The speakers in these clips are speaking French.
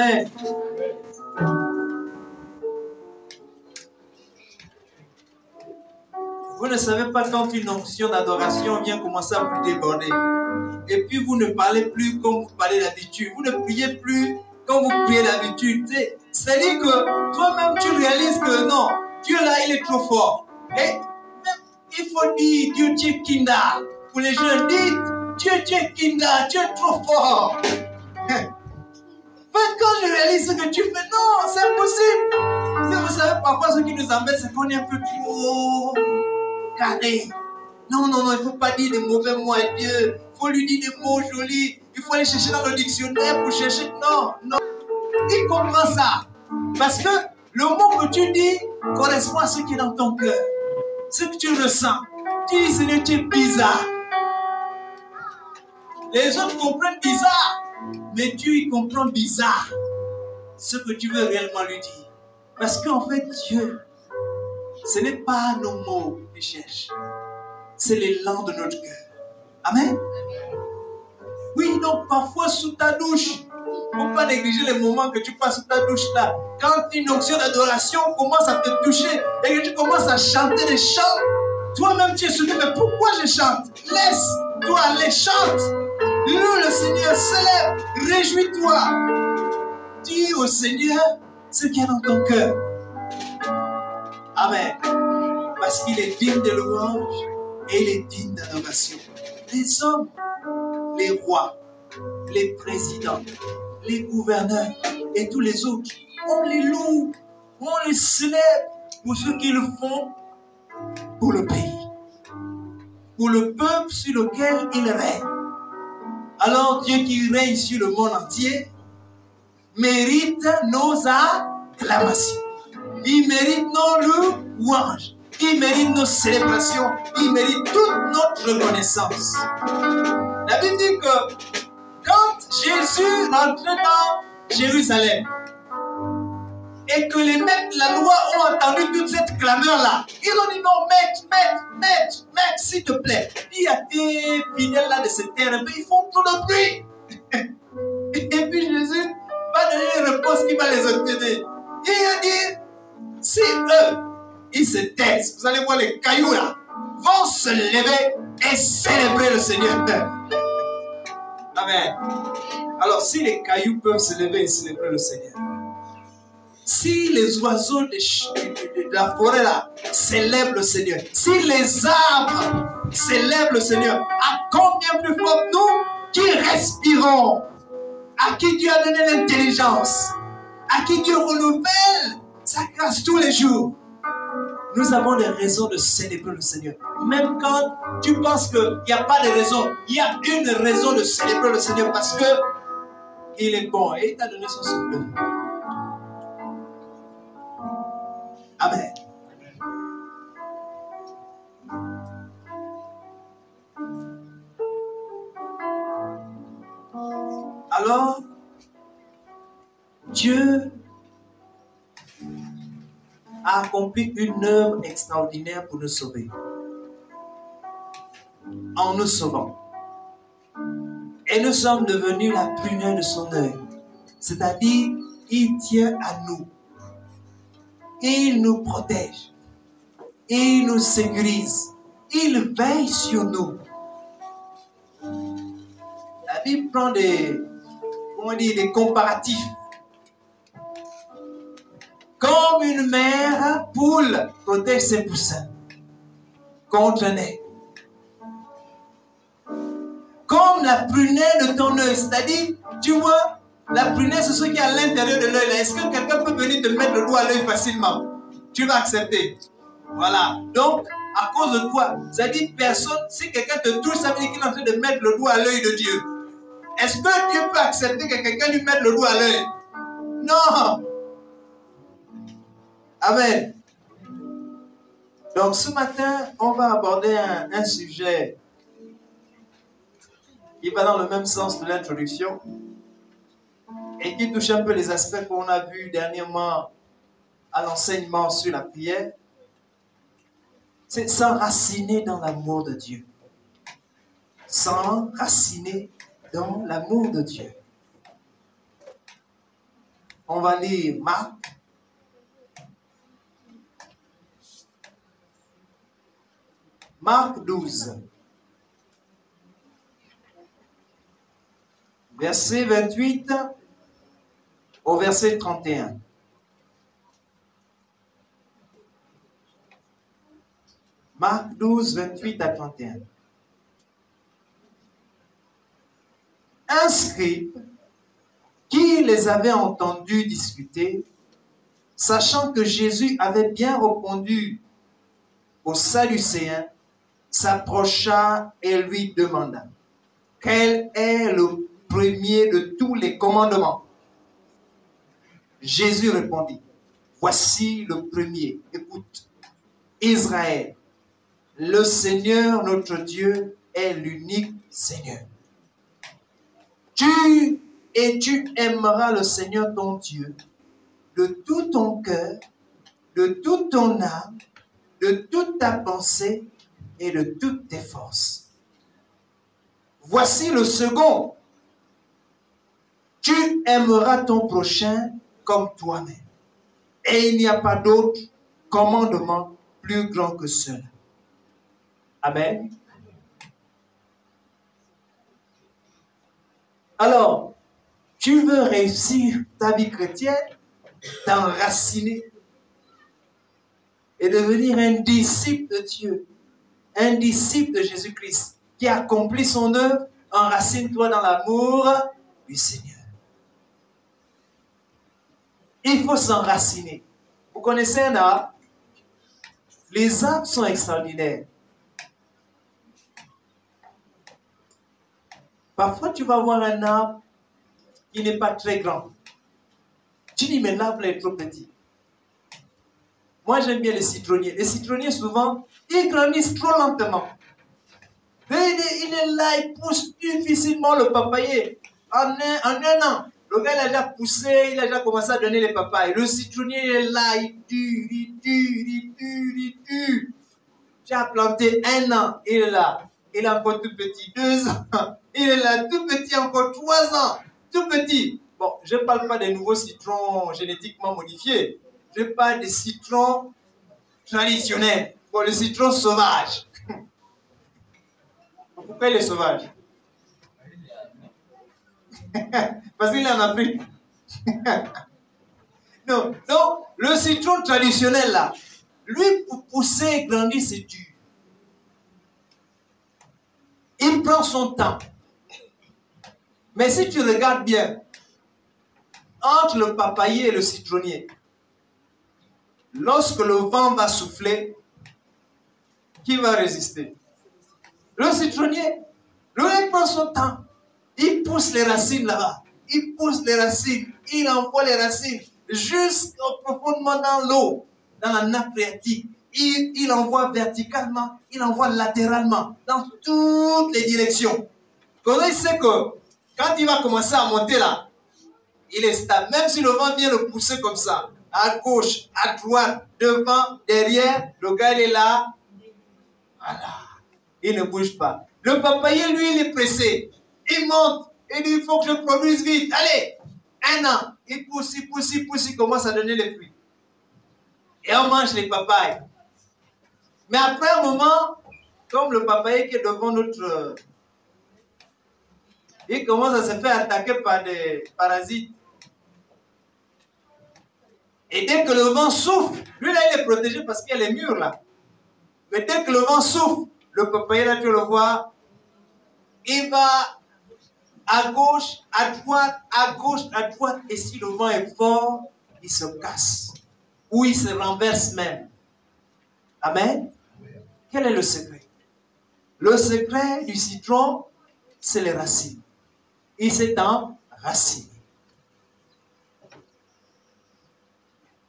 Amen. Vous ne savez pas quand une onction d'adoration vient commencer à vous déborder. Et puis vous ne parlez plus comme vous parlez d'habitude. Vous ne priez plus comme vous priez d'habitude. C'est-à-dire que toi-même tu réalises que non, Dieu là il est trop fort. Et il faut dire Dieu tu es Kinda. Pour les jeunes, dites Dieu tu es Kinda, tu es trop fort. Mais quand je réalise ce que tu fais, non, c'est impossible. Si vous savez, parfois ce qui nous embête, c'est qu'on est un peu trop carré. Non, non, non, il ne faut pas dire des mauvais mots à Dieu. Il faut lui dire des mots jolis. Il faut aller chercher dans le dictionnaire pour chercher. Non, non. Il comprend ça. Parce que le mot que tu dis correspond à ce qui est dans ton cœur. Ce que tu ressens. Tu dis, Seigneur, tu es bizarre. Les autres comprennent bizarre. Mais Dieu, il comprend bizarre ce que tu veux réellement lui dire. Parce qu'en fait, Dieu, ce n'est pas nos mots qu'il cherche. C'est l'élan de notre cœur. Amen. Oui, donc parfois sous ta douche, il ne faut pas négliger les moments que tu passes sous ta douche là. Quand une onction d'adoration commence à te toucher et que tu commences à chanter des chants, toi-même tu es soumis, mais pourquoi je chante? Laisse-toi aller, chante. Loue le Seigneur, célèbre, réjouis-toi. Dis au Seigneur ce qu'il y a dans ton cœur. Amen. Parce qu'il est digne de louange et il est digne d'adoration. Les hommes, les rois, les présidents, les gouverneurs et tous les autres, on les loue, on les célèbre pour ce qu'ils font pour le pays, pour le peuple sur lequel ils règnent. Alors Dieu qui règne sur le monde entier mérite nos acclamations. Il mérite nos louanges. Il mérite nos célébrations. Il mérite toute notre reconnaissance. La Bible dit que quand Jésus rentrait dans Jérusalem et que les maîtres de la loi ont entendu toute cette clameur-là, ils ont dit non, maître, s'il te plaît, dis à tes fidèles là de se taire, mais ils font trop de bruit. Et puis Jésus va donner une réponse qui va les obtenir. Il a dit, si eux, ils se taisent, vous allez voir les cailloux là, vont se lever et célébrer le Seigneur. Amen. Alors si les cailloux peuvent se lever et célébrer le Seigneur, si les oiseaux de la forêt là célèbrent le Seigneur, si les arbres célèbrent le Seigneur, à combien plus fort nous qui respirons, à qui Dieu a donné l'intelligence, à qui Dieu renouvelle sa grâce tous les jours. Nous avons des raisons de célébrer le Seigneur. Même quand tu penses qu'il n'y a pas de raison, il y a une raison de célébrer le Seigneur parce que il est bon et il t'a donné son souffle. Amen. Alors, Dieu a accompli une œuvre extraordinaire pour nous sauver. En nous sauvant. Et nous sommes devenus la prunelle de son œil. C'est-à-dire, il tient à nous. Il nous protège. Il nous sécurise. Il veille sur nous. La Bible prend des comparatifs. Comme une mère poule protège ses poussins contre un aigle. Comme la prunelle de ton œil. C'est-à-dire, tu vois, la prunelle, c'est ce qui est à l'intérieur de l'œil. Est-ce que quelqu'un peut venir te mettre le doigt à l'œil facilement? Tu vas accepter. Voilà. Donc, à cause de toi, ça dit personne, si quelqu'un te touche, ça veut dire qu'il est en train de mettre le doigt à l'œil de Dieu. Est-ce que Dieu peut accepter que quelqu'un lui mette le doigt à l'œil? Non. Amen. Donc ce matin, on va aborder un sujet qui va dans le même sens de l'introduction et qui touche un peu les aspects qu'on a vus dernièrement à l'enseignement sur la prière. C'est s'enraciner dans l'amour de Dieu. S'enraciner dans l'amour de Dieu. On va lire Marc. Marc 12. Verset 28 au verset 31. Marc 12, 28 à 31. Un scribe qui les avait entendus discuter, sachant que Jésus avait bien répondu aux Sadducéens, s'approcha et lui demanda: quel est le premier de tous les commandements? Jésus répondit: voici le premier. Écoute, Israël, le Seigneur notre Dieu est l'unique Seigneur. Tu aimeras le Seigneur ton Dieu de tout ton cœur, de toute ton âme, de toute ta pensée et de toutes tes forces. Voici le second. Tu aimeras ton prochain comme toi-même. Et il n'y a pas d'autre commandement plus grand que cela. Amen. Alors, tu veux réussir ta vie chrétienne, t'enraciner et devenir un disciple de Dieu, un disciple de Jésus-Christ qui accomplit son œuvre. Enracine-toi dans l'amour du Seigneur. Il faut s'enraciner. Vous connaissez un arbre? Les arbres sont extraordinaires. Parfois, tu vas voir un arbre qui n'est pas très grand. Tu dis, mais l'arbre est trop petit. Moi, j'aime bien les citronniers. Les citronniers, souvent, ils grandissent trop lentement. Il est là, il pousse difficilement le papayer. En un an, le gars il a déjà poussé, il a déjà commencé à donner les papayes. Le citronnier il est là, il dure. Tu as planté 1 an, il est là. Il est encore tout petit, 2 ans. Il est là, tout petit, encore 3 ans. Tout petit. Bon, je ne parle pas des nouveaux citrons génétiquement modifiés. Je parle des citrons traditionnels. Bon, le citron sauvage. Pourquoi il est sauvage? Parce qu'il est en Afrique. Non, le citron traditionnel là, lui pour pousser et grandir, c'est dur. Il prend son temps. Mais si tu regardes bien, entre le papayer et le citronnier, lorsque le vent va souffler, qui va résister? Le citronnier. Lui, il prend son temps. Il pousse les racines là-bas. Il pousse les racines. Il envoie les racines jusqu'au profondément dans l'eau, dans la nappe phréatique. Il envoie verticalement, il envoie latéralement, dans toutes les directions. Quand il sait que quand il va commencer à monter là, il est stable. Même si le vent vient le pousser comme ça, à gauche, à droite, devant, derrière, le gars il est là. Voilà. Il ne bouge pas. Le papayer, lui, il est pressé. Il monte. Il dit, il faut que je produise vite. Allez, 1 an. Il pousse, il commence à donner les fruits. Et on mange les papayes. Mais après un moment, comme le papayer qui est devant notre... il commence à se faire attaquer par des parasites. Et dès que le vent souffle, lui là, il est protégé parce qu'il y a les murs là. Mais dès que le vent souffle, le papayer là, tu le vois, il va à gauche, à droite, à gauche, à droite. Et si le vent est fort, il se casse. Ou il se renverse même. Amen. Quel est le secret? Le secret du citron, c'est les racines. Il s'est enraciné.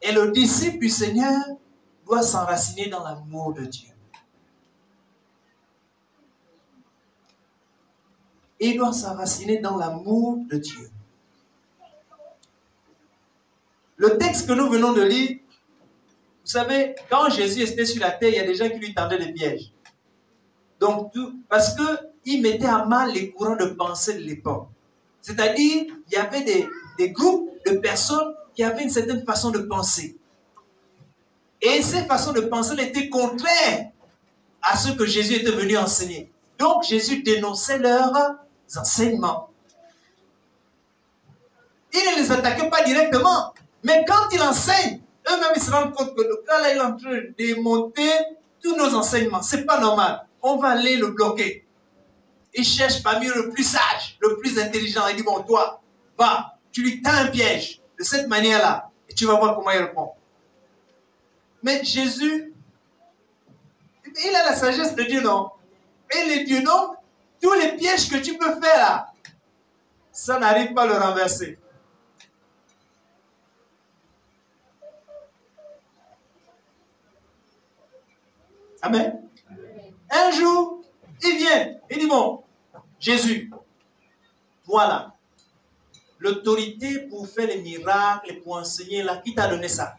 Et le disciple du Seigneur doit s'enraciner dans l'amour de Dieu. Il doit s'enraciner dans l'amour de Dieu. Le texte que nous venons de lire, vous savez, quand Jésus était sur la terre, il y a des gens qui lui tendaient des pièges. Donc, parce qu'il mettait à mal les courants de pensée de l'époque. C'est-à-dire, il y avait des groupes de personnes qui avaient une certaine façon de penser. Et ces façons de penser étaient contraires à ce que Jésus était venu enseigner. Donc Jésus dénonçait leurs enseignements. Il ne les attaquait pas directement. Mais quand il enseigne, eux-mêmes ils se rendent compte que le gars là, il est en train de démonter tous nos enseignements. C'est pas normal. On va aller le bloquer. Il cherche parmi eux le plus sage, le plus intelligent. Il dit, bon, toi, va, tu lui tends un piège de cette manière-là. Et tu vas voir comment il répond. Mais Jésus, il a la sagesse de Dieu, non? Et les dieux, non? Tous les pièges que tu peux faire là, ça n'arrive pas à le renverser. Amen. Un jour, il vient, il dit, bon, Jésus, voilà, l'autorité pour faire les miracles et pour enseigner, là, qui t'a donné ça?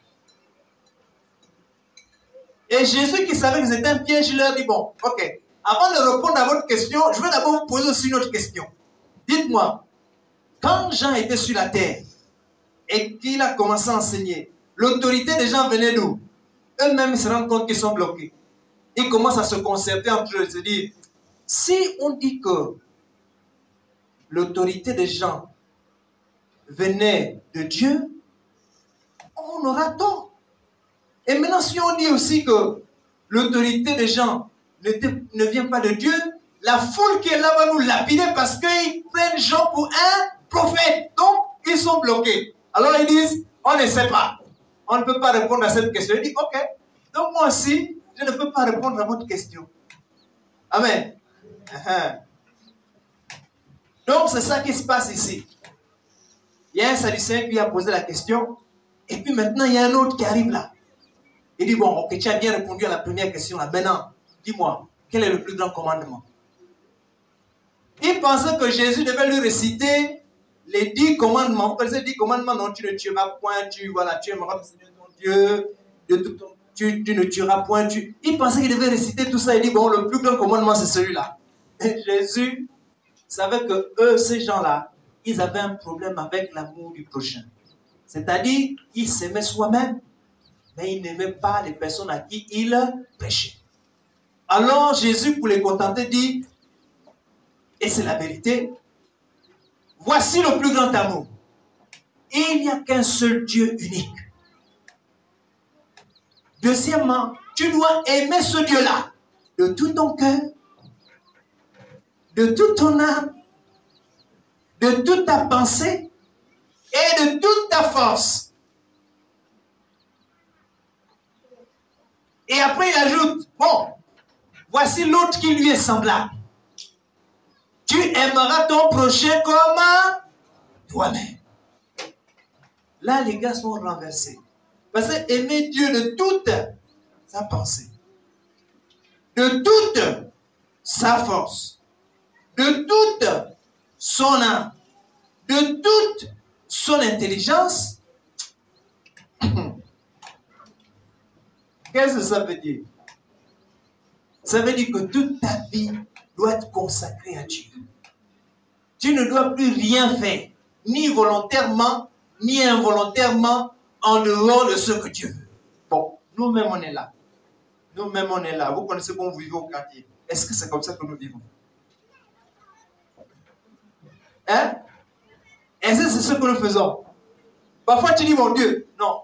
Et Jésus, qui savait que c'était un piège, il leur dit, bon, ok, avant de répondre à votre question, je vais d'abord vous poser aussi une autre question. Dites-moi, quand Jean était sur la terre et qu'il a commencé à enseigner, l'autorité des gens venait d'où? Eux-mêmes, ils se rendent compte qu'ils sont bloqués. Ils commencent à se concerter entre eux, se dire, si on dit que l'autorité des gens venait de Dieu, on aura tort. Et maintenant, si on dit aussi que l'autorité des gens ne vient pas de Dieu, la foule qui est là va nous lapider parce qu'ils prennent Jean pour un prophète. Donc, ils sont bloqués. Alors, ils disent, on ne sait pas. On ne peut pas répondre à cette question. Ils disent, ok, donc moi aussi, je ne peux pas répondre à votre question. Amen. Donc, c'est ça qui se passe ici. Il y a un Sadducéen qui a posé la question, et puis maintenant, il y a un autre qui arrive là. Il dit, bon, ok, tu as bien répondu à la première question là. Maintenant, dis-moi, quel est le plus grand commandement? Il pensait que Jésus devait lui réciter les 10 commandements. Les 10 commandements, non, tu ne tueras point, tu aimeras ton Dieu, de tout ton, tu ne tueras point. Il pensait qu'il devait réciter tout ça. Il dit, bon, le plus grand commandement, c'est celui-là. Et Jésus savait que eux, ces gens-là, ils avaient un problème avec l'amour du prochain. C'est-à-dire, ils s'aimaient soi-même, mais ils n'aimaient pas les personnes à qui ils prêchaient. Alors Jésus, pour les contenter, dit, et c'est la vérité, voici le plus grand amour. Il n'y a qu'un seul Dieu unique. Deuxièmement, tu dois aimer ce Dieu-là de tout ton cœur, de toute ton âme, de toute ta pensée et de toute ta force. Et après, il ajoute, bon, voici l'autre qui lui est semblable. Tu aimeras ton prochain comme toi-même. Là, les gars sont renversés. Parce que aimer Dieu de toute sa pensée, de toute sa force, de toute son âme, de toute son intelligence, qu'est-ce que ça veut dire? Ça veut dire que toute ta vie doit être consacrée à Dieu. Tu ne dois plus rien faire, ni volontairement, ni involontairement, en dehors de ce que Dieu veut. Bon, nous-mêmes on est là. Nous-mêmes on est là. Vous connaissez comment vous vivez au quartier. Est-ce que c'est comme ça que nous vivons? Hein? Est-ce que c'est ce que nous faisons? Parfois tu dis, mon Dieu, non,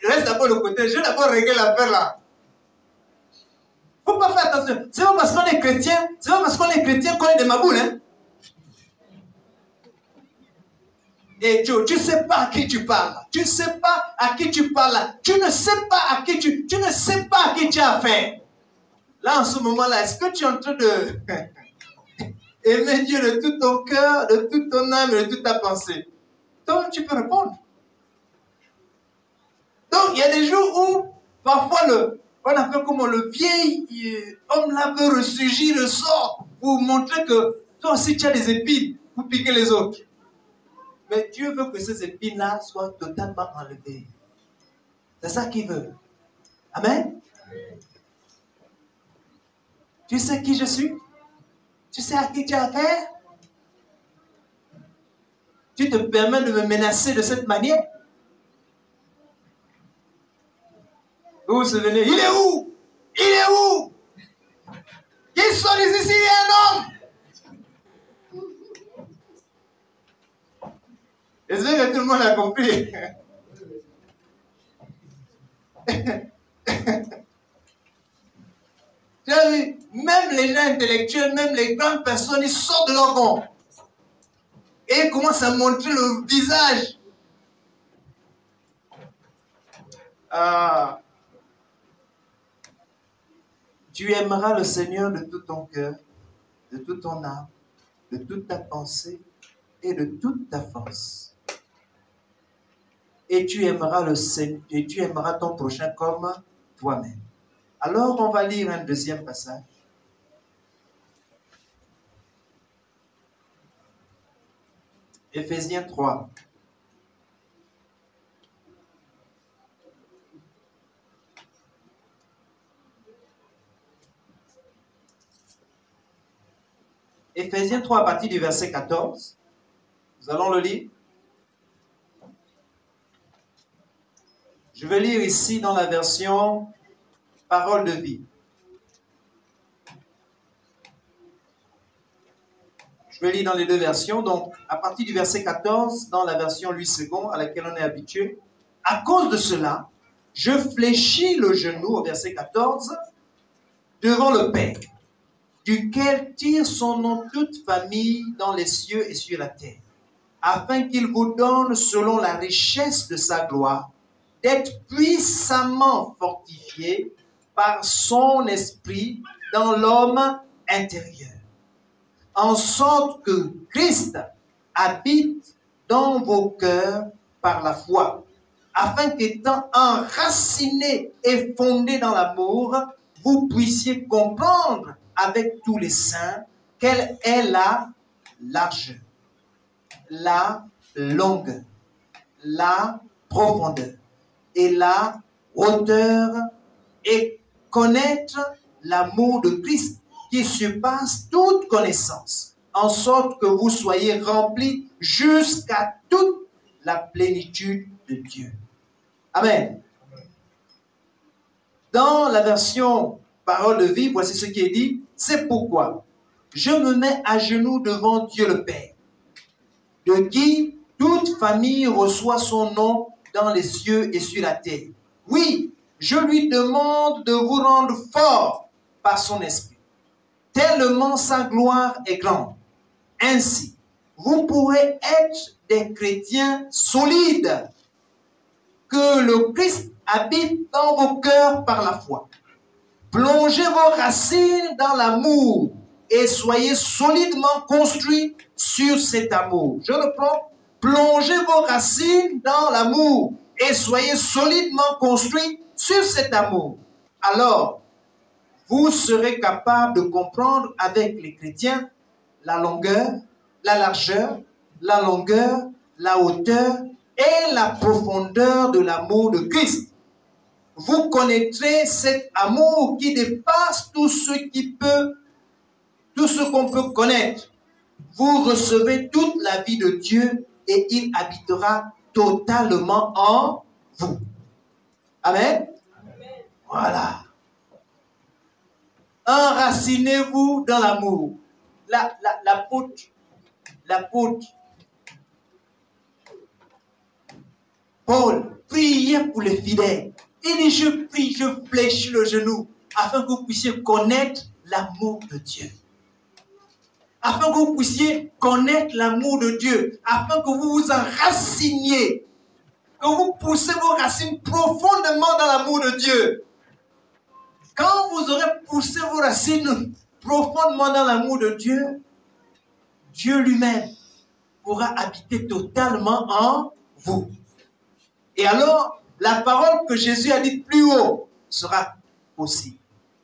reste d'abord le côté, je vais d'abord régler l'affaire là. Il ne faut pas faire attention. C'est pas parce qu'on est chrétien, c'est pas parce qu'on est chrétien qu'on est des maboules, hein? Et Joe, tu ne sais pas à qui tu parles. Tu ne sais pas à qui tu parles. Tu ne sais pas à qui tu ne sais pas à qui tu as affaire. Là, en ce moment-là, est-ce que tu es en train de aimer Dieu de tout ton cœur, de toute ton âme et de toute ta pensée? Donc, tu peux répondre. Donc, il y a des jours où, parfois, on appelle comme le vieil homme là veut ressurgir, ressort pour montrer que toi aussi tu as des épines pour piquer les autres. Mais Dieu veut que ces épines-là soient totalement enlevées. C'est ça qu'il veut. Amen. Tu sais qui je suis? Tu sais à qui tu as affaire? Tu te permets de me menacer de cette manière? Vous vous souvenez, il est où? Il est où? Qui sont ici? Il y a un homme. J'espère que tout le monde a compris. Tu as vu, même les gens intellectuels, même les grandes personnes, ils sortent de leur rond. Et ils commencent à montrer le visage. Ah. Tu aimeras le Seigneur de tout ton cœur, de toute ton âme, de toute ta pensée et de toute ta force. Et tu aimeras le Seigneur, et tu aimeras ton prochain comme toi-même. Alors on va lire un deuxième passage. Éphésiens 3. Éphésiens 3 à partir du verset 14. Nous allons le lire. Je vais lire ici dans la version Parole de vie. Je vais lire dans les deux versions. Donc, à partir du verset 14, dans la version Louis II, à laquelle on est habitué. À cause de cela, je fléchis le genou, au verset 14, devant le Père, duquel tire son nom toute famille dans les cieux et sur la terre, afin qu'il vous donne, selon la richesse de sa gloire, d'être puissamment fortifié par son esprit dans l'homme intérieur, en sorte que Christ habite dans vos cœurs par la foi, afin qu'étant enracinés et fondés dans l'amour, vous puissiez comprendre avec tous les saints quelle est la largeur, la longueur, la profondeur et la hauteur, et connaître l'amour de Christ qui surpasse toute connaissance, en sorte que vous soyez remplis jusqu'à toute la plénitude de Dieu. Amen. Dans la version Parole de vie, voici ce qui est dit. C'est pourquoi je me mets à genoux devant Dieu le Père, de qui toute famille reçoit son nom dans les cieux et sur la terre. Oui, je lui demande de vous rendre fort par son esprit, tellement sa gloire est grande. Ainsi, vous pourrez être des chrétiens solides, que le Christ habite dans vos cœurs par la foi. Plongez vos racines dans l'amour et soyez solidement construits sur cet amour. Je reprends. Plongez vos racines dans l'amour et soyez solidement construits sur cet amour. Alors, vous serez capable de comprendre avec les chrétiens la longueur, la largeur, la longueur, la hauteur et la profondeur de l'amour de Christ. Vous connaîtrez cet amour qui dépasse tout ce qu'on peut connaître. Vous recevez toute la vie de Dieu et il habitera totalement en vous. Amen. Amen. Voilà. Enracinez-vous dans l'amour. L'apôtre Paul priait pour les fidèles. Il dit, je prie, je fléchis le genou, afin que vous puissiez connaître l'amour de Dieu. Afin que vous puissiez connaître l'amour de Dieu, afin que vous vous enraciniez, que vous poussez vos racines profondément dans l'amour de Dieu. Quand vous aurez poussé vos racines profondément dans l'amour de Dieu, Dieu lui-même pourra habiter totalement en vous. Et alors, la parole que Jésus a dite plus haut sera possible.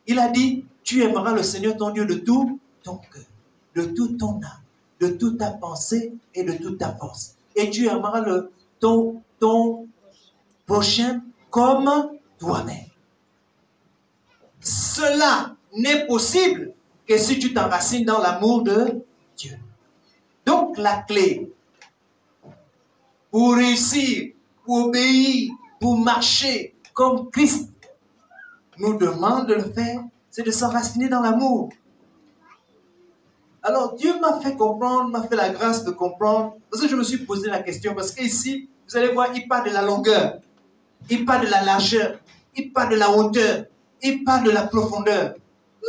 Il a dit, tu aimeras le Seigneur ton Dieu de tout ton cœur, de toute ton âme, de toute ta pensée et de toute ta force. Et tu aimeras ton prochain comme toi-même. Cela n'est possible que si tu t'enracines dans l'amour de Dieu. Donc la clé pour réussir, pour obéir, pour marcher comme Christ nous demande de le faire, c'est de s'enraciner dans l'amour. Alors Dieu m'a fait comprendre, m'a fait la grâce de comprendre, parce que je me suis posé la question, parce qu'ici, vous allez voir, il parle de la longueur, il parle de la largeur, il parle de la hauteur, il parle de la profondeur.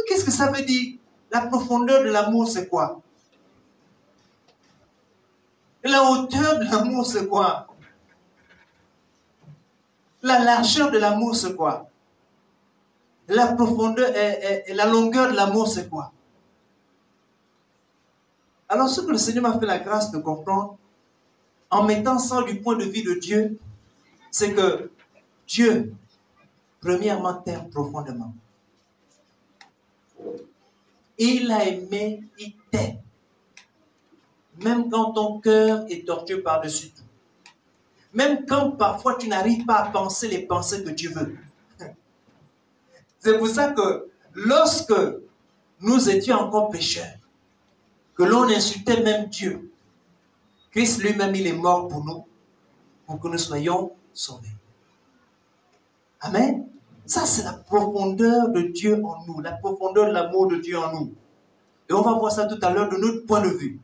Qu'est-ce que ça veut dire? La profondeur de l'amour, c'est quoi? La hauteur de l'amour, c'est quoi? La largeur de l'amour, c'est quoi? La profondeur et la longueur de l'amour, c'est quoi? Alors, ce que le Seigneur m'a fait la grâce de comprendre, en mettant ça du point de vue de Dieu, c'est que Dieu, premièrement, t'aime profondément. Il a aimé, il t'aime. Même quand ton cœur est tortueux par-dessus tout. Même quand parfois tu n'arrives pas à penser les pensées que tu veux. C'est pour ça que lorsque nous étions encore pécheurs, que l'on insultait même Dieu, Christ lui-même, il est mort pour nous, pour que nous soyons sauvés. Amen. Ça, c'est la profondeur de Dieu en nous, la profondeur de l'amour de Dieu en nous. Et on va voir ça tout à l'heure de notre point de vue.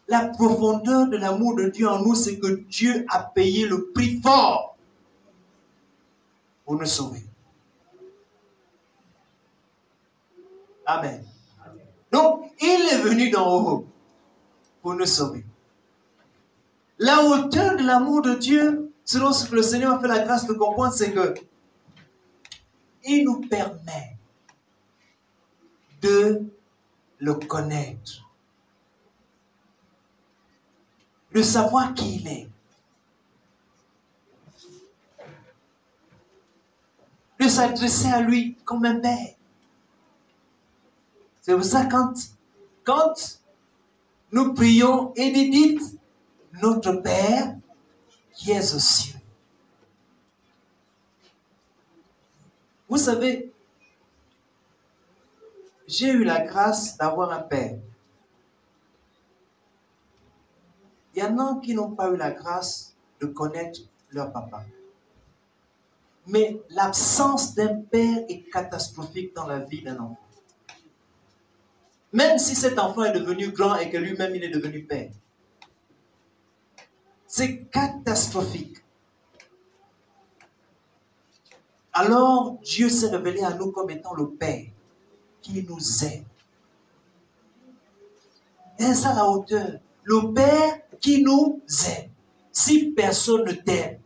La profondeur de l'amour de Dieu en nous, c'est que Dieu a payé le prix fort pour nous sauver. Amen. Donc, il est venu d'en haut pour nous sauver. La hauteur de l'amour de Dieu, selon ce que le Seigneur a fait la grâce de comprendre, c'est que il nous permet de le connaître, de savoir qui il est, de s'adresser à lui comme un père. C'est pour ça quand nous prions et nous dites notre Père qui est aux cieux. Vous savez, j'ai eu la grâce d'avoir un père. Il y en a qui n'ont pas eu la grâce de connaître leur papa. Mais l'absence d'un père est catastrophique dans la vie d'un enfant. Même si cet enfant est devenu grand et que lui-même il est devenu père. C'est catastrophique. Alors Dieu s'est révélé à nous comme étant le Père qui nous aime. Et c'est ça la hauteur. Le Père qui nous aime. Si personne ne t'aime,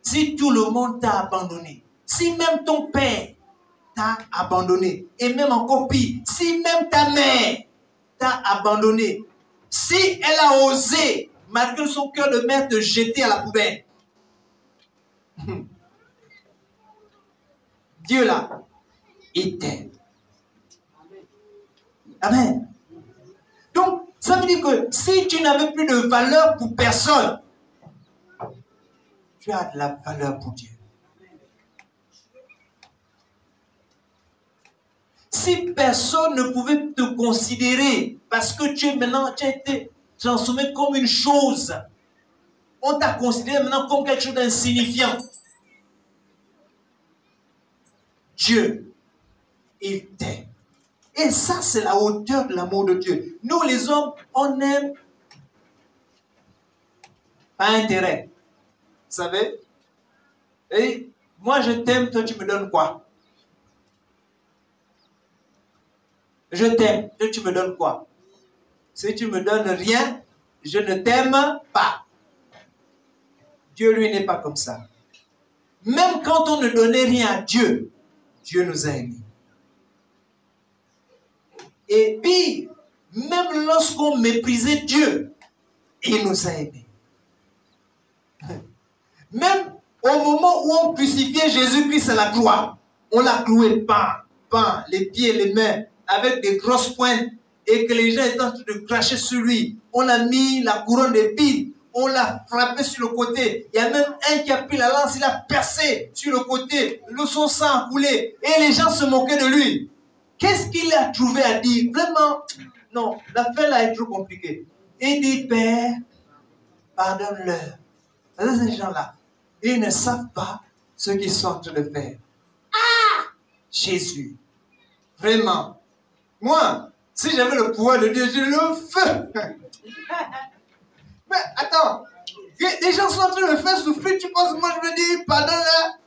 si tout le monde t'a abandonné, si même ton père t'a abandonné, et même encore pire, si même ta mère t'a abandonné, si elle a osé, malgré son cœur de mère, te jeter à la poubelle, Dieu là, il t'aime. Amen. Donc, ça veut dire que si tu n'avais plus de valeur pour personne, tu as de la valeur pour Dieu. Si personne ne pouvait te considérer parce que tu as été transformé comme une chose, on t'a considéré maintenant comme quelque chose d'insignifiant. Dieu, il t'aime. Et ça, c'est la hauteur de l'amour de Dieu. Nous, les hommes, on aime par intérêt. Vous savez? Et moi, je t'aime, toi, tu me donnes quoi? Je t'aime, toi, tu me donnes quoi? Si tu me donnes rien, je ne t'aime pas. Dieu, lui, n'est pas comme ça. Même quand on ne donnait rien à Dieu, Dieu nous a aimés. Et puis, même lorsqu'on méprisait Dieu, il nous a aimés. Même au moment où on crucifiait Jésus-Christ à la croix, on l'a cloué les pieds, les mains, avec des grosses pointes, et que les gens étaient en train de cracher sur lui. On a mis la couronne d'épines, on l'a frappé sur le côté. Il y a même un qui a pris la lance, il a percé sur le côté, son sang a coulé, et les gens se moquaient de lui. Qu'est-ce qu'il a trouvé à dire? Vraiment, non, l'affaire là est trop compliquée. Il dit, Père, pardonne-leur. Ces gens-là, ils ne savent pas ce qu'ils sont en train de faire. Jésus. Vraiment. Moi, si j'avais le pouvoir de Dieu, j'ai le feu. Mais attends, les gens sont en train de me faire souffrir, tu penses que moi je me dis, pardonne-leur.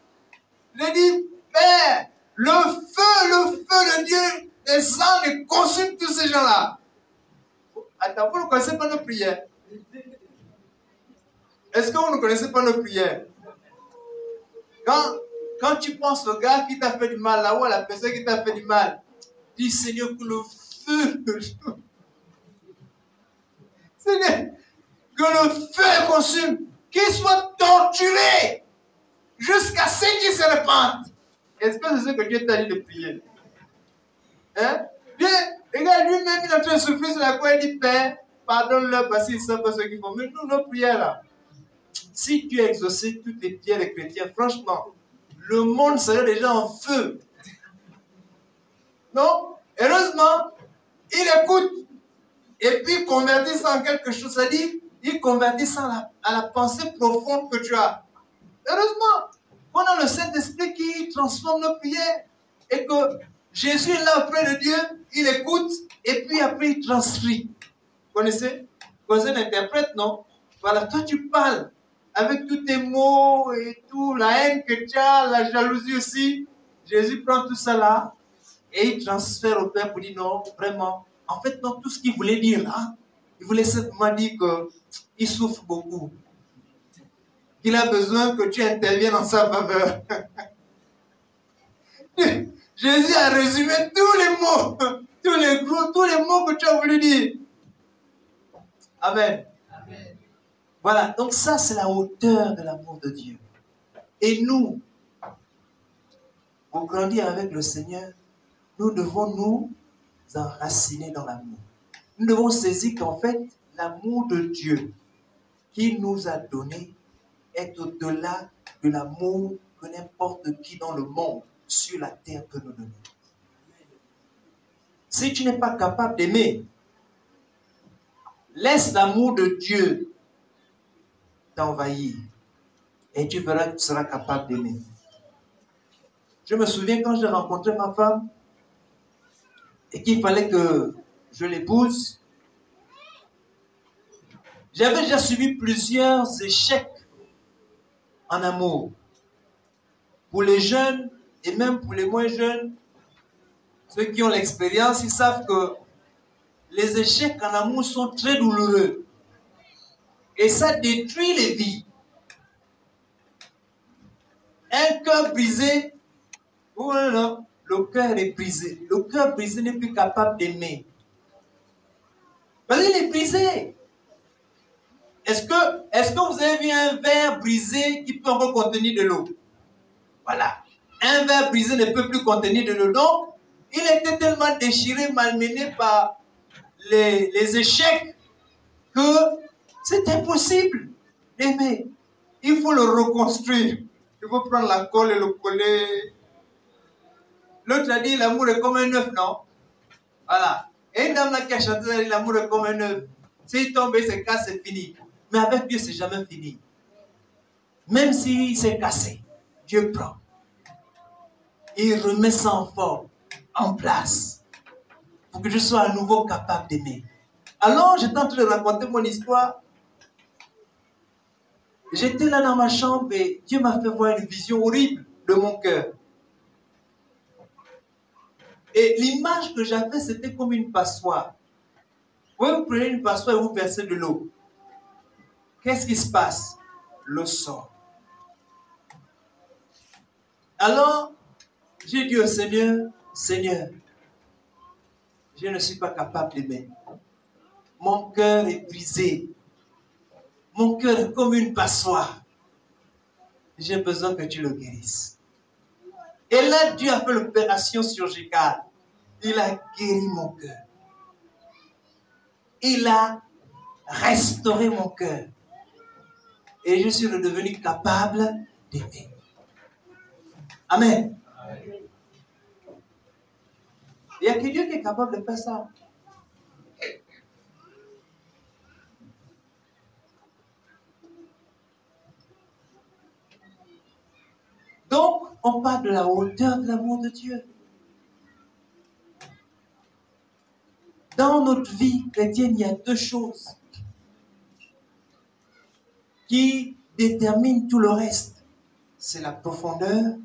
Je dis, Père, le feu de Dieu descend et consume tous ces gens-là. Attends, vous ne connaissez pas nos prières? Est-ce que vous ne connaissez pas nos prières? Quand tu penses au gars qui t'a fait du mal, là-haut, la personne qui t'a fait du mal, dis Seigneur, que le feu, Seigneur, que le feu consume, qu'il soit torturé jusqu'à ce qu'il se répande. Est-ce que c'est ce que Dieu t'a dit de prier? Hein? Dieu, regarde, lui-même, il est en train de souffrir sur la croix, il dit, Père, pardonne-leur parce qu'ils ne savent pas ce qu'ils font. Mais nous, nos prières là, si Dieu a exaucé toutes les prières des chrétiens, franchement, le monde serait déjà en feu. Non? Heureusement, il écoute. Et puis, il convertit ça en quelque chose. Ça dit, il convertit ça à la pensée profonde que tu as. Heureusement, on a le Saint-Esprit qui transforme nos prières. Et que Jésus est là auprès de Dieu, il écoute, et puis après, il transcrit. Vous connaissez? Vous connaissez l'interprète, non? Voilà, toi, tu parles avec tous tes mots et tout, la haine que tu as, la jalousie aussi. Jésus prend tout ça là et il transfère au Père pour dire non, vraiment. En fait, non, tout ce qu'il voulait dire là, il voulait simplement dire qu'il souffre beaucoup. Qu'il a besoin que tu interviennes en sa faveur. Jésus a résumé tous les mots, tous les mots que tu as voulu dire. Amen. Amen. Voilà, donc ça c'est la hauteur de l'amour de Dieu. Et nous, pour grandir avec le Seigneur, nous devons nous enraciner dans l'amour. Nous devons saisir qu'en fait, l'amour de Dieu qu'il nous a donné est au-delà de l'amour que n'importe qui dans le monde, sur la terre, peut nous donner. Si tu n'es pas capable d'aimer, laisse l'amour de Dieu t'envahir et tu verras que tu seras capable d'aimer. Je me souviens quand j'ai rencontré ma femme et qu'il fallait que je l'épouse, j'avais déjà subi plusieurs échecs en amour. Pour les jeunes et même pour les moins jeunes, ceux qui ont l'expérience, ils savent que les échecs en amour sont très douloureux. Et ça détruit les vies. Un cœur brisé, oh non, le cœur est brisé. Le cœur brisé n'est plus capable d'aimer. Parce qu'il est brisé. Est-ce que vous avez vu un verre brisé qui peut encore contenir de l'eau? Voilà. Un verre brisé ne peut plus contenir de l'eau. Donc, il était tellement déchiré, malmené par les échecs que c'est impossible d'aimer. Il faut le reconstruire. Il faut prendre la colle et le coller. L'autre a dit l'amour est comme un œuf, non? Voilà. Et une dame là qui a chanté, elle a dit l'amour est comme un œuf. S'il tombe et se casse, c'est fini. Mais avec Dieu, c'est jamais fini. Même s'il s'est cassé, Dieu prend. Il remet ça en forme, en place, pour que je sois à nouveau capable d'aimer. Alors, j'étais en train de raconter mon histoire. J'étais là dans ma chambre et Dieu m'a fait voir une vision horrible de mon cœur. Et l'image que j'avais, c'était comme une passoire. Vous prenez une passoire et vous versez de l'eau. Qu'est-ce qui se passe? L'eau sort. Alors, j'ai dit au Seigneur, Seigneur, je ne suis pas capable d'aimer. Mon cœur est brisé. Mon cœur est comme une passoire. J'ai besoin que tu le guérisses. Et là, Dieu a fait l'opération chirurgicale. Il a guéri mon cœur. Il a restauré mon cœur. Et je suis redevenu capable d'aimer. Amen. Il n'y a que Dieu qui est capable de faire ça. Donc, on parle de la hauteur de l'amour de Dieu. dans notre vie chrétienne, il y a deux choses qui déterminent tout le reste. C'est la profondeur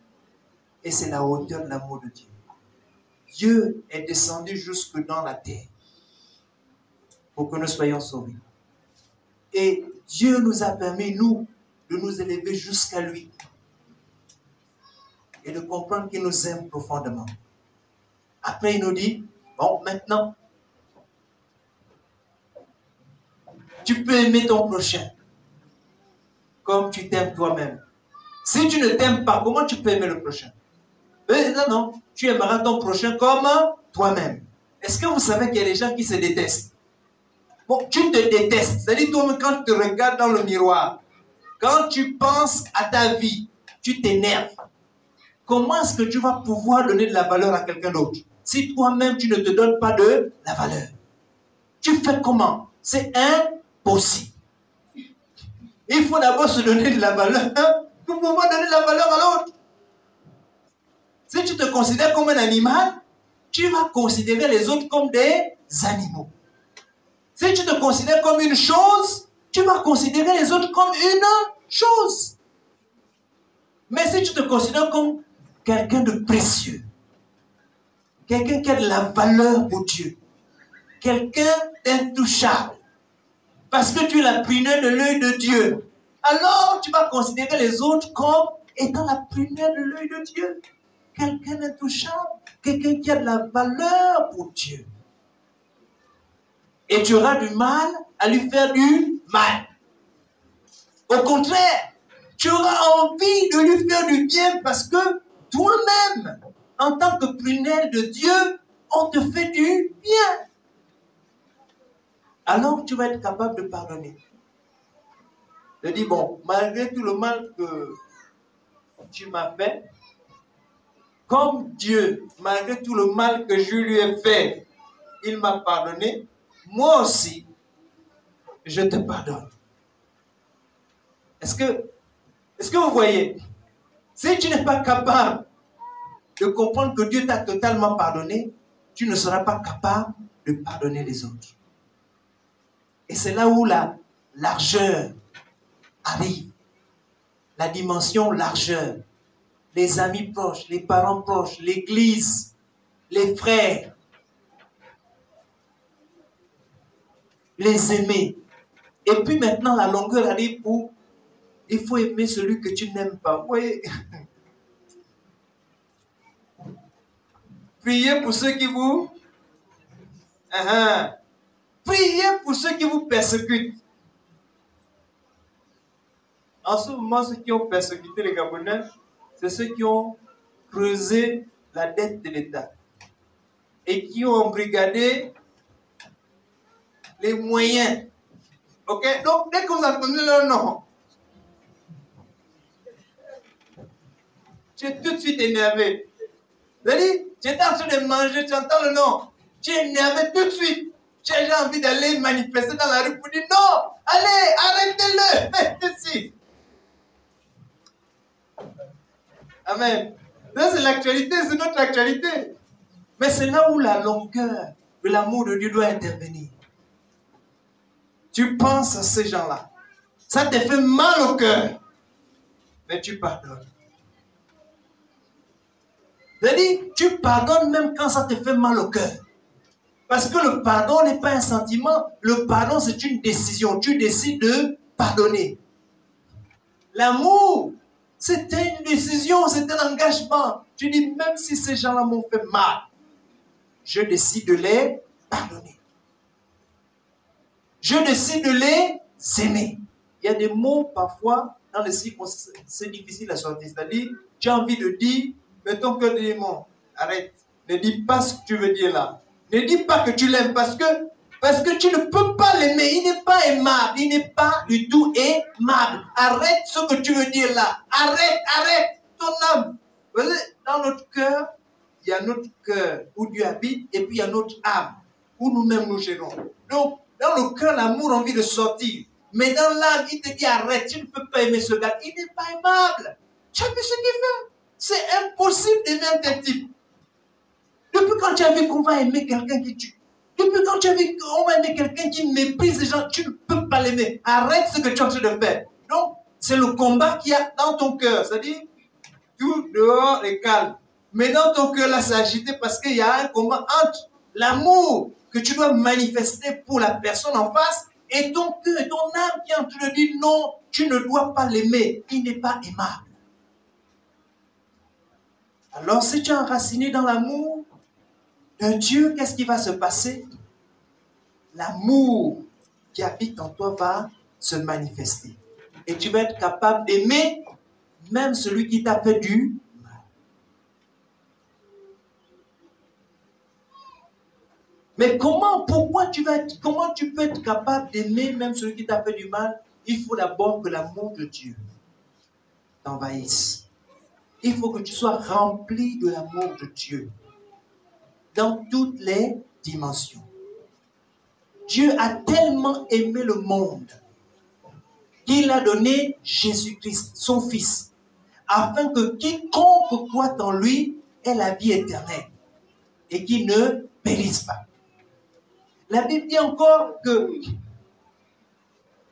et c'est la hauteur de l'amour de Dieu. Dieu est descendu jusque dans la terre pour que nous soyons sauvés. Et Dieu nous a permis, nous, de nous élever jusqu'à lui et de comprendre qu'il nous aime profondément. Après, il nous dit, bon, maintenant, tu peux aimer ton prochain comme tu t'aimes toi-même. Si tu ne t'aimes pas, comment tu peux aimer le prochain? Non, non, tu aimeras ton prochain comme toi-même. Est-ce que vous savez qu'il y a des gens qui se détestent? Bon, tu te détestes. C'est-à-dire, toi-même, quand tu te regardes dans le miroir, quand tu penses à ta vie, tu t'énerves. Comment est-ce que tu vas pouvoir donner de la valeur à quelqu'un d'autre si toi-même, tu ne te donnes pas de la valeur? Tu fais comment? C'est impossible. Il faut d'abord se donner de la valeur pour pouvoir donner de la valeur à l'autre. Si tu te considères comme un animal, tu vas considérer les autres comme des animaux. Si tu te considères comme une chose, tu vas considérer les autres comme une chose. Mais si tu te considères comme quelqu'un de précieux, quelqu'un qui a de la valeur pour Dieu, quelqu'un d'intouchable, parce que tu es la prunelle de l'œil de Dieu, alors tu vas considérer les autres comme étant la prunelle de l'œil de Dieu. Quelqu'un d'intouchable, quelqu'un qui a de la valeur pour Dieu. Et tu auras du mal à lui faire du mal. Au contraire, tu auras envie de lui faire du bien parce que toi-même, en tant que prunelle de Dieu, on te fait du bien. Alors tu vas être capable de pardonner. De dire, bon, malgré tout le mal que tu m'as fait, comme Dieu, malgré tout le mal que je lui ai fait, il m'a pardonné, moi aussi, je te pardonne. Est-ce que vous voyez? Si tu n'es pas capable de comprendre que Dieu t'a totalement pardonné, tu ne seras pas capable de pardonner les autres. Et c'est là où la largeur arrive. La dimension largeur. Les amis proches, les parents proches, l'église, les frères. Les aimer. Et puis maintenant, la longueur arrive où il faut aimer celui que tu n'aimes pas. Vous voyez? Priez pour ceux qui vous... Priez pour ceux qui vous persécutent. En ce moment, ceux qui ont persécuté les Gabonais, c'est ceux qui ont creusé la dette de l'État et qui ont embrigadé les moyens. Ok? Donc, dès que vous entendez leur nom, tu es tout de suite énervé. C'est-à-dire, tu es en train de manger, tu entends le nom, tu es énervé tout de suite. Tu as déjà envie d'aller manifester dans la rue pour dire non, allez, arrêtez-le, faites ici. Amen. Ça, c'est l'actualité, c'est notre actualité. Mais c'est là où la longueur de l'amour de Dieu doit intervenir. Tu penses à ces gens-là. Ça te fait mal au cœur. Mais tu pardonnes. C'est-à-dire, tu pardonnes même quand ça te fait mal au cœur. Parce que le pardon n'est pas un sentiment. Le pardon, c'est une décision. Tu décides de pardonner. L'amour, c'était une décision, c'est un engagement. Tu dis, même si ces gens-là m'ont fait mal, je décide de les pardonner. Je décide de les aimer. Il y a des mots, parfois, dans les circonstances, c'est difficile à sortir. C'est-à-dire, tu as envie de dire, mais ton cœur dit, non, arrête. Ne dis pas ce que tu veux dire là. Ne dis pas que tu l'aimes parce que tu ne peux pas l'aimer. Il n'est pas aimable. Il n'est pas du tout aimable. Arrête ce que tu veux dire là. Arrête ton âme. Vous voyez, dans notre cœur, il y a notre cœur où Dieu habite et puis il y a notre âme où nous-mêmes nous gérons. Donc, dans le cœur, l'amour a envie de sortir. Mais dans l'âme, il te dit arrête, tu ne peux pas aimer ce gars. Il n'est pas aimable. Tu as vu ce qu'il fait? C'est impossible d'aimer un tel type. Depuis quand tu as vu qu'on va aimer quelqu'un qui tue? Depuis quand tu as vu qu'on va aimer quelqu'un qui méprise les gens, tu ne peux pas l'aimer. Arrête ce que tu es en train de faire. Donc, c'est le combat qu'il y a dans ton cœur. C'est-à-dire, tout dehors est calme. Mais dans ton cœur, là, c'est agité parce qu'il y a un combat entre l'amour que tu dois manifester pour la personne en face et ton cœur et ton âme qui est en train de dire non, tu ne dois pas l'aimer. Il n'est pas aimable. Alors, si tu es enraciné dans l'amour de Dieu, qu'est-ce qui va se passer? L'amour qui habite en toi va se manifester. Et tu vas être capable d'aimer même celui qui t'a fait du mal. Mais comment tu peux être capable d'aimer même celui qui t'a fait du mal? Il faut d'abord que l'amour de Dieu t'envahisse. Il faut que tu sois rempli de l'amour de Dieu dans toutes les dimensions. Dieu a tellement aimé le monde qu'il a donné Jésus-Christ, son Fils, afin que quiconque croit en lui ait la vie éternelle et qu'il ne périsse pas. La Bible dit encore que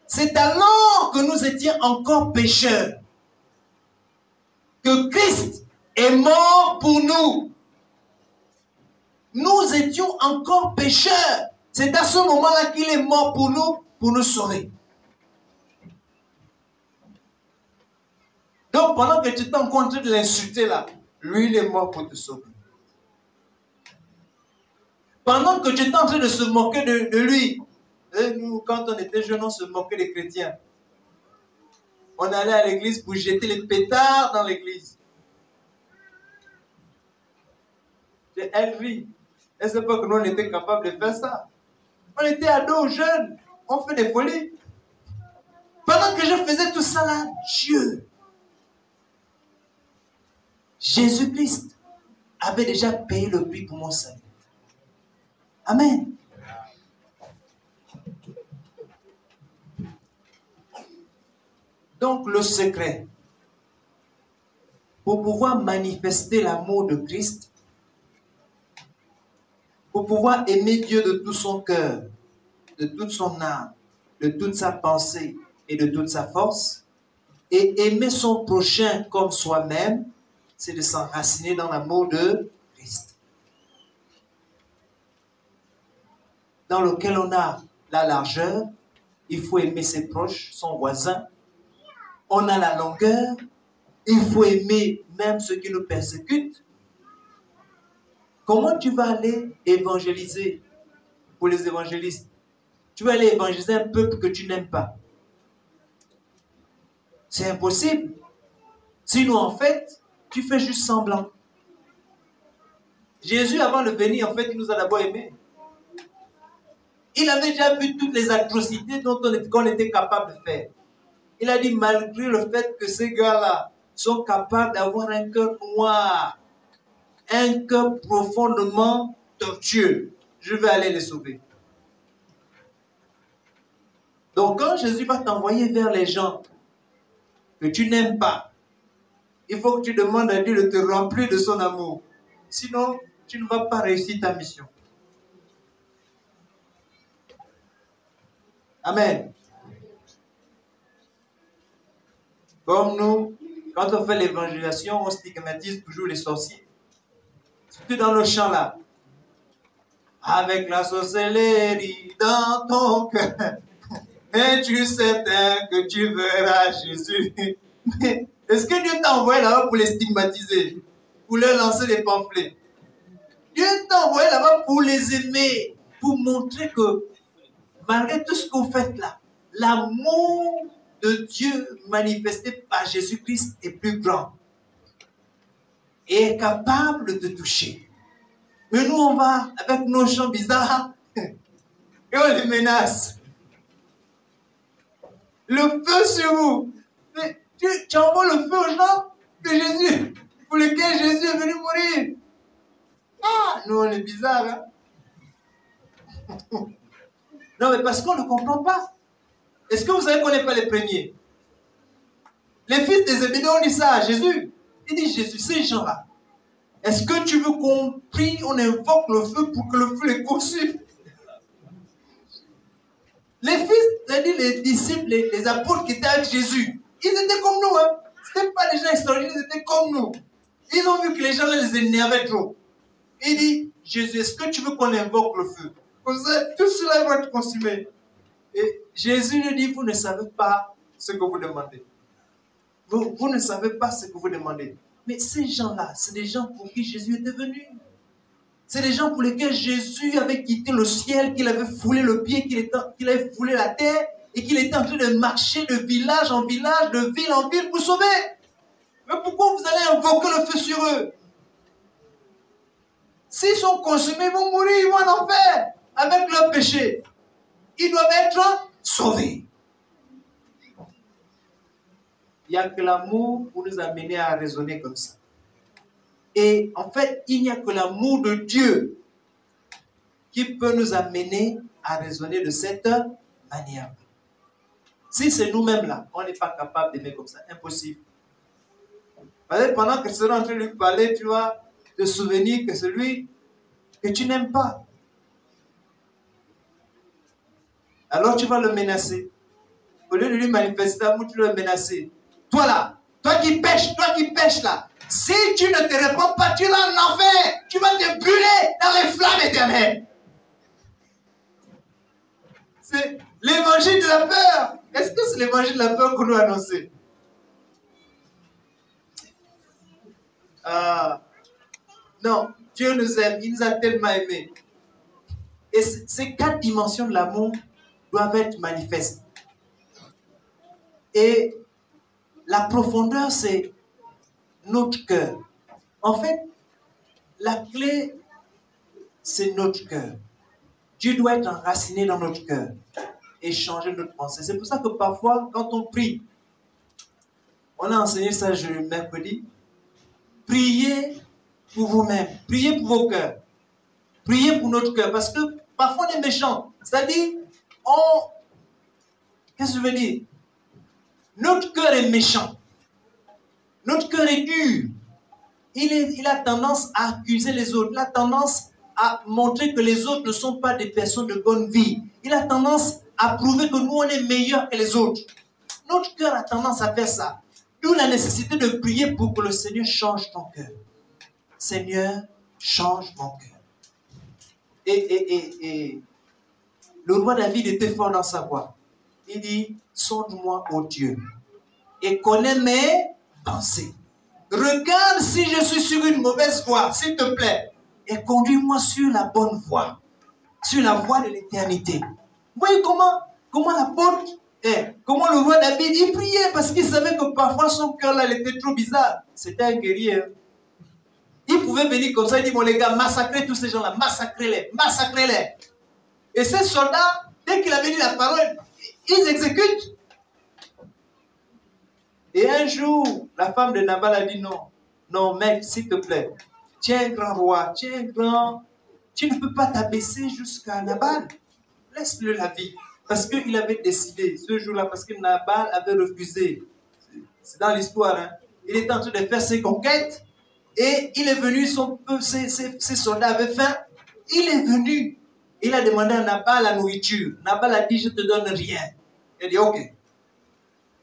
c'est alors que nous étions encore pécheurs que Christ est mort pour nous. Nous étions encore pécheurs. C'est à ce moment-là qu'il est mort pour nous sauver. Donc, pendant que tu t'es en train de l'insulter là, lui, il est mort pour te sauver. Pendant que tu es en train de se moquer de lui, et nous, quand on était jeunes, on se moquait des chrétiens. On allait à l'église pour jeter les pétards dans l'église. Elle rit. Elle ne sait pas que nous, on était capables de faire ça. On était ados, jeunes. On fait des folies. Pendant que je faisais tout ça là, Dieu, Jésus-Christ, avait déjà payé le prix pour mon salut. Amen. Donc le secret, pour pouvoir manifester l'amour de Christ, pour pouvoir aimer Dieu de tout son cœur, de toute son âme, de toute sa pensée et de toute sa force, et aimer son prochain comme soi-même, c'est de s'enraciner dans l'amour de Christ, dans lequel on a la largeur, il faut aimer ses proches, son voisin. On a la longueur, il faut aimer même ceux qui nous persécutent. Comment tu vas aller évangéliser pour les évangélistes? Tu vas aller évangéliser un peuple que tu n'aimes pas. C'est impossible. Sinon, en fait, tu fais juste semblant. Jésus, avant de venir, en fait, il nous a d'abord aimés. Il avait déjà vu toutes les atrocités qu'on était capable de faire. Il a dit, malgré le fait que ces gars-là sont capables d'avoir un cœur noir, un cœur profondément tortueux, je vais aller les sauver. Donc quand Jésus va t'envoyer vers les gens que tu n'aimes pas, il faut que tu demandes à Dieu de te remplir de son amour. Sinon, tu ne vas pas réussir ta mission. Amen. Comme nous, quand on fait l'évangélisation, on stigmatise toujours les sorciers. Surtout dans le champ là. Avec la sorcellerie dans ton cœur, es-tu certain que tu verras Jésus? Mais est-ce que Dieu t'a envoyé là-bas pour les stigmatiser? Pour leur lancer des pamphlets? Dieu t'a envoyé là-bas pour les aimer, pour montrer que malgré tout ce que vous faites là, l'amour de Dieu manifesté par Jésus-Christ est plus grand et est capable de te toucher. Mais nous, on va avec nos chants bizarres et on les menace. Le feu sur vous. Mais tu envoies le feu aux gens de Jésus, pour lesquels Jésus est venu mourir. Ah, nous, on est bizarres. Hein? Non, mais parce qu'on ne comprend pas. Est-ce que vous savez qu'on n'est pas les premiers? Les fils des Zébédée ont dit ça à Jésus. Il dit, Jésus, ces gens-là, est-ce que tu veux qu'on prie, on invoque le feu pour que le feu les consume? Les fils, c'est-à-dire les disciples, les apôtres qui étaient avec Jésus, ils étaient comme nous. Hein. Ce n'étaient pas des gens extraordinaires, ils étaient comme nous. Ils ont vu que les gens là, les énervaient trop. Il dit, Jésus, est-ce que tu veux qu'on invoque le feu? Comme ça, tout cela va être consumé. Et Jésus lui dit, vous ne savez pas ce que vous demandez. Vous ne savez pas ce que vous demandez. Mais ces gens-là, c'est des gens pour qui Jésus était venu. C'est des gens pour lesquels Jésus avait quitté le ciel, qu'il avait foulé le pied, qu'il avait foulé la terre, et qu'il était en train de marcher de village en village, de ville en ville pour sauver. Mais pourquoi vous allez invoquer le feu sur eux? S'ils sont consumés, ils vont mourir, ils vont en enfer avec leur péché. Ils doivent être sauvés. Il n'y a que l'amour pour nous amener à raisonner comme ça. Et en fait, il n'y a que l'amour de Dieu qui peut nous amener à raisonner de cette manière. Si c'est nous-mêmes là, on n'est pas capable d'aimer comme ça, impossible. Pendant que tu seras en train de lui parler, tu vas te souvenir que celui que tu n'aimes pas. Alors tu vas le menacer. Au lieu de lui manifester l'amour, tu vas le menacer. Toi là, toi qui pêches là, si tu ne te réponds pas, tu es en enfer. Tu vas te brûler dans les flammes éternelles. C'est l'évangile de la peur. Est-ce que c'est l'évangile de la peur qu'on doit annoncer? Non, Dieu nous aime, il nous a tellement aimés. Et ces 4 dimensions de l'amour doivent être manifestes. Et la profondeur, c'est notre cœur. En fait, la clé, c'est notre cœur. Dieu doit être enraciné dans notre cœur et changer notre pensée. C'est pour ça que parfois, quand on prie, on a enseigné ça mercredi, priez pour vous-même, priez pour vos cœurs, priez pour notre cœur, parce que parfois on est méchant. C'est-à-dire, qu'est-ce que je veux dire? Notre cœur est méchant. Notre cœur est dur. Il a tendance à accuser les autres. Il a tendance à montrer que les autres ne sont pas des personnes de bonne vie. Il a tendance à prouver que nous, on est meilleurs que les autres. Notre cœur a tendance à faire ça. D'où la nécessité de prier pour que le Seigneur change ton cœur. Seigneur, change mon cœur. Et le roi David était fort dans sa voix. Il dit, sonde-moi, ô Dieu, et connais mes pensées. Regarde si je suis sur une mauvaise voie, s'il te plaît, et conduis-moi sur la bonne voie, sur la voie de l'éternité. Vous voyez comment l'apôtre, comment le roi David, il priait parce qu'il savait que parfois son cœur là, il était trop bizarre. C'était un guerrier. Il pouvait venir comme ça, il dit, bon les gars, massacrez tous ces gens-là, massacrez-les, massacrez-les. Et ces soldats, dès qu'il avait dit la parole, ils exécutent. Et un jour, la femme de Nabal a dit non. Non, mec, s'il te plaît. Tu es un grand roi, tu es un grand... Tu ne peux pas t'abaisser jusqu'à Nabal. Laisse-le la vie. Parce qu'il avait décidé ce jour-là, parce que Nabal avait refusé. C'est dans l'histoire. Hein. Il était en train de faire ses conquêtes. Et il est venu, ses soldats avaient faim. Il est venu. Il a demandé à Nabal la nourriture. Nabal a dit, je ne te donne rien. Il a dit, ok.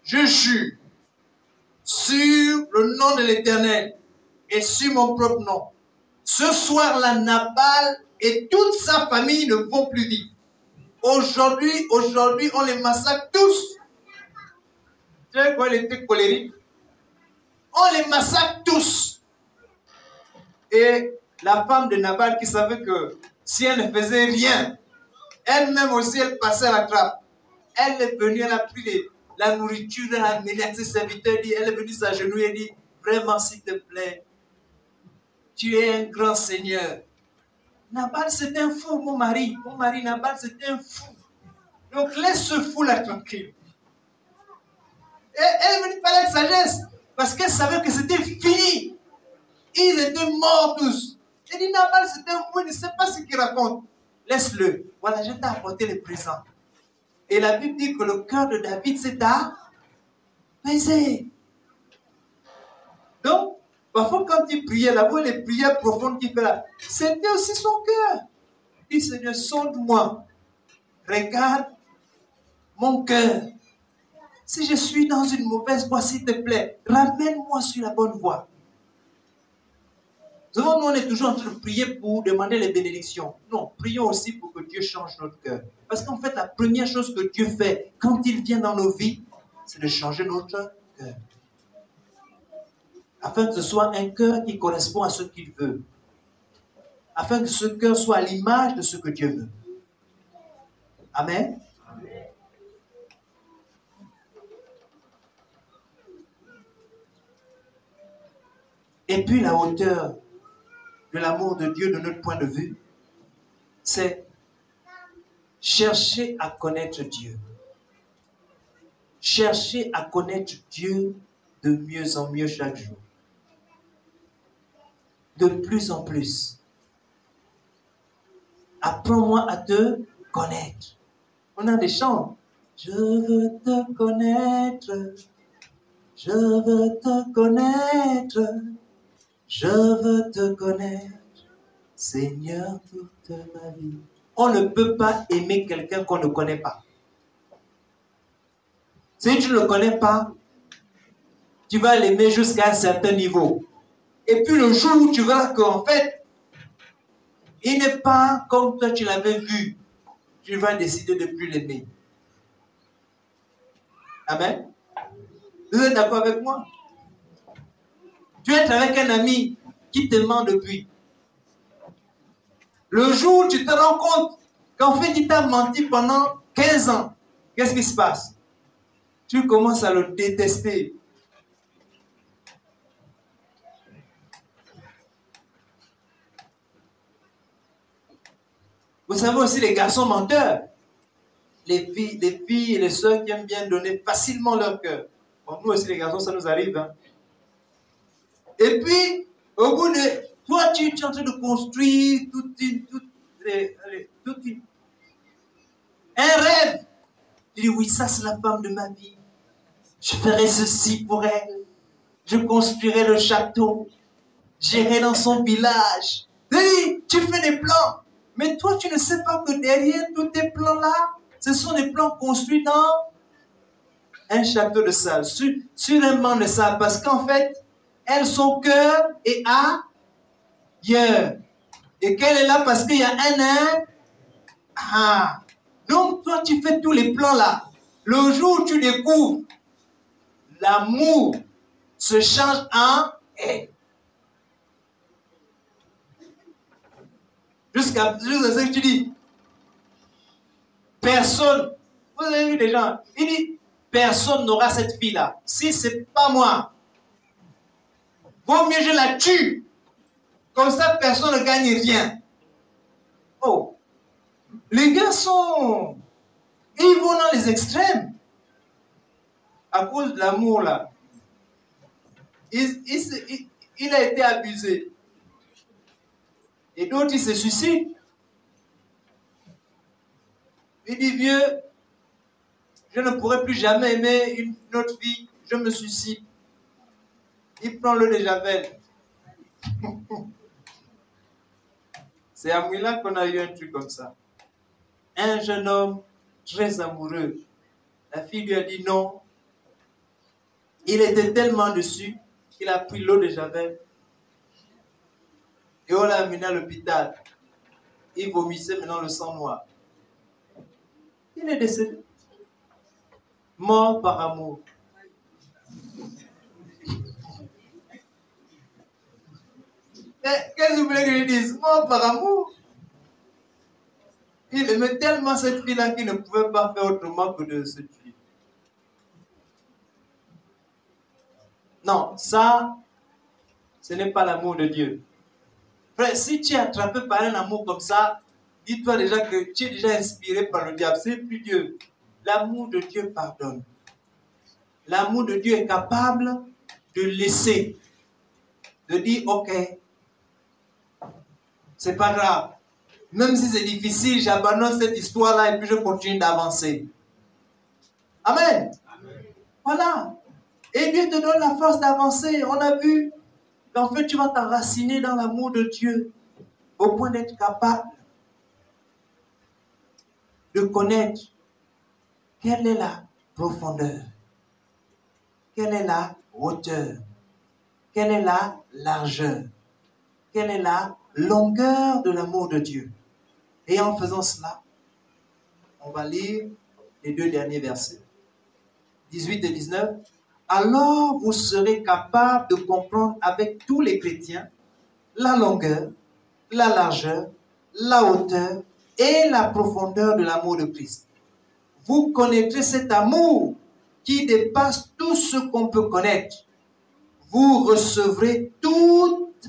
Je jure sur le nom de l'Éternel et sur mon propre nom. Ce soir-là, Nabal et toute sa famille ne vont plus vivre. Aujourd'hui, on les massacre tous. Tu sais quoi, il était colérique. On les massacre tous. Et la femme de Nabal qui savait que si elle ne faisait rien, elle-même aussi, elle passait à la trappe. Elle est venue, elle a pris la nourriture, elle a amené à ses serviteurs, elle est venue s'agenouiller et dit, vraiment, s'il te plaît, tu es un grand seigneur. Nabal, c'est un fou, mon mari. Mon mari, Nabal, c'est un fou. Donc, laisse ce fou-là tranquille. Et elle est venue parler avec sagesse, parce qu'elle savait que c'était fini. Ils étaient morts tous. Elle dit, Nabal, c'est un fou, il ne sait pas ce qu'il raconte. Laisse-le. Voilà, je t'ai apporté les présents. Et la Bible dit que le cœur de David s'est apaisé. Donc, parfois quand il priait, là-bas, les prières profondes qu'il fait là, c'était aussi son cœur. Il dit, Seigneur, sonde-moi. Regarde mon cœur. Si je suis dans une mauvaise voie, s'il te plaît, ramène-moi sur la bonne voie. Souvent, nous, on est toujours en train de prier pour demander les bénédictions. Non, prions aussi pour que Dieu change notre cœur. Parce qu'en fait, la première chose que Dieu fait quand il vient dans nos vies, c'est de changer notre cœur. Afin que ce soit un cœur qui correspond à ce qu'il veut. Afin que ce cœur soit à l'image de ce que Dieu veut. Amen. Et puis la hauteur de l'amour de Dieu de notre point de vue, c'est chercher à connaître Dieu. Chercher à connaître Dieu de mieux en mieux chaque jour. De plus en plus. Apprends-moi à te connaître. On a des chants. Je veux te connaître. Je veux te connaître. Je veux te connaître. Seigneur, toute ma vie. On ne peut pas aimer quelqu'un qu'on ne connaît pas. Si tu ne le connais pas, tu vas l'aimer jusqu'à un certain niveau. Et puis le jour où tu verras qu'en fait, il n'est pas comme toi tu l'avais vu, tu vas décider de ne plus l'aimer. Amen. Vous êtes d'accord avec moi? Tu es avec un ami qui te ment depuis. Le jour où tu te rends compte qu'en fait il t'a menti pendant 15 ans, qu'est-ce qui se passe? Tu commences à le détester. Vous savez aussi les garçons menteurs. Les filles et les sœurs qui aiment bien donner facilement leur cœur. Bon, nous aussi les garçons, ça nous arrive. Hein. Et puis, au bout de... Toi, tu es en train de construire un rêve. Tu dis, oui, ça c'est la femme de ma vie. Je ferai ceci pour elle. Je construirai le château. J'irai dans son village. Oui, tu fais des plans. Mais toi, tu ne sais pas que derrière tous tes plans-là, ce sont des plans construits dans un château de sable, sur un banc de sable. Parce qu'en fait, elle, son cœur est ailleurs. Et qu'elle est là parce qu'il y a un... Ah. Donc, toi, tu fais tous les plans là. Le jour où tu découvres, l'amour se change en haine. Jusqu'à ce que tu dis, personne, vous avez vu des gens, il dit, personne n'aura cette fille-là. Si ce n'est pas moi, vaut mieux je la tue. Comme ça, personne ne gagne rien. Oh, les gars sont, ils vont dans les extrêmes. À cause de l'amour là. Il a été abusé. Et d'autres, ils se suicident. Il dit, vieux, je ne pourrai plus jamais aimer une autre fille, je me suicide. Il prend l'eau de Javel. C'est à Mouila qu'on a eu un truc comme ça. Un jeune homme très amoureux. La fille lui a dit non. Il était tellement dessus qu'il a pris l'eau de Javel. Et on l'a amené à l'hôpital. Il vomissait maintenant le sang noir. Il est décédé. Mort par amour. Qu'est-ce que vous voulez que je dise? Mort par amour. Il aimait tellement cette fille-là qu'il ne pouvait pas faire autrement que de se tuer. Non, ça, ce n'est pas l'amour de Dieu. Frère, si tu es attrapé par un amour comme ça, dis-toi déjà que tu es déjà inspiré par le diable. C'est plus Dieu. L'amour de Dieu pardonne. L'amour de Dieu est capable de laisser. De dire, ok, c'est pas grave. Même si c'est difficile, j'abandonne cette histoire-là et puis je continue d'avancer. Amen. Amen. Voilà. Et Dieu te donne la force d'avancer. On a vu qu'en fait, tu vas t'enraciner dans l'amour de Dieu au point d'être capable de connaître Quelle est la profondeur? Quelle est la hauteur? Quelle est la largeur? Quelle est la longueur de l'amour de Dieu? Et en faisant cela, on va lire les 2 derniers versets, 18 et 19. Alors vous serez capable de comprendre avec tous les chrétiens la longueur, la largeur, la hauteur et la profondeur de l'amour de Christ. Vous connaîtrez cet amour qui dépasse tout ce qu'on peut connaître. Vous recevrez toute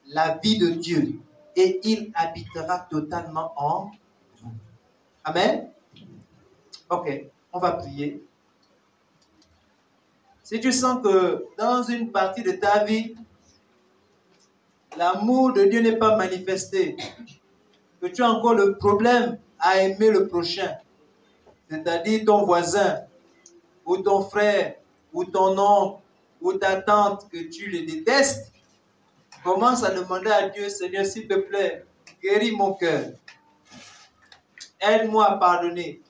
la vie de Dieu et il habitera totalement en vous. Amen. Ok, on va prier. Si tu sens que dans une partie de ta vie, l'amour de Dieu n'est pas manifesté, que tu as encore le problème à aimer le prochain, c'est-à-dire ton voisin, ou ton frère, ou ton oncle, ou ta tante, que tu les détestes, commence à demander à Dieu, Seigneur, s'il te plaît, guéris mon cœur. Aide-moi à pardonner.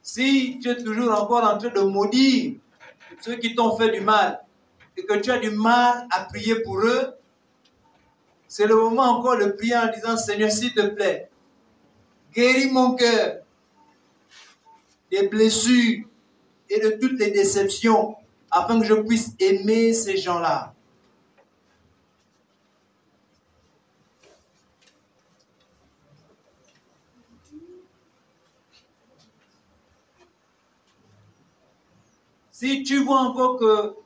Si tu es toujours encore en train de maudire ceux qui t'ont fait du mal, et que tu as du mal à prier pour eux, c'est le moment encore de prier en disant, Seigneur, s'il te plaît, guéris mon cœur des blessures et de toutes les déceptions, afin que je puisse aimer ces gens-là. Si tu vois encore que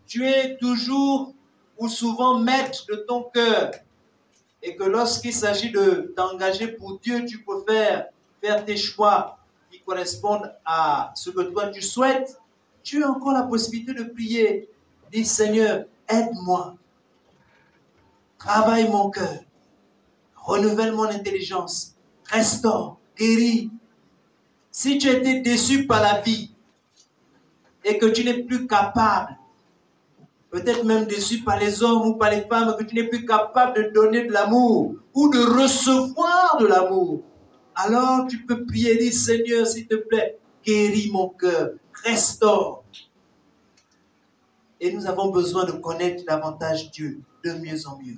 tu es toujours ou souvent maître de ton cœur et que lorsqu'il s'agit de t'engager pour Dieu, tu préfères faire tes choix qui correspondent à ce que toi tu souhaites, tu as encore la possibilité de prier. Dis, Seigneur, aide-moi, travaille mon cœur, renouvelle mon intelligence, restaure, guéris. Si tu as été déçu par la vie et que tu n'es plus capable, peut-être même déçu par les hommes ou par les femmes, que tu n'es plus capable de donner de l'amour ou de recevoir de l'amour, alors tu peux prier, dire, Seigneur, s'il te plaît, guéris mon cœur, restaure. Et nous avons besoin de connaître davantage Dieu de mieux en mieux.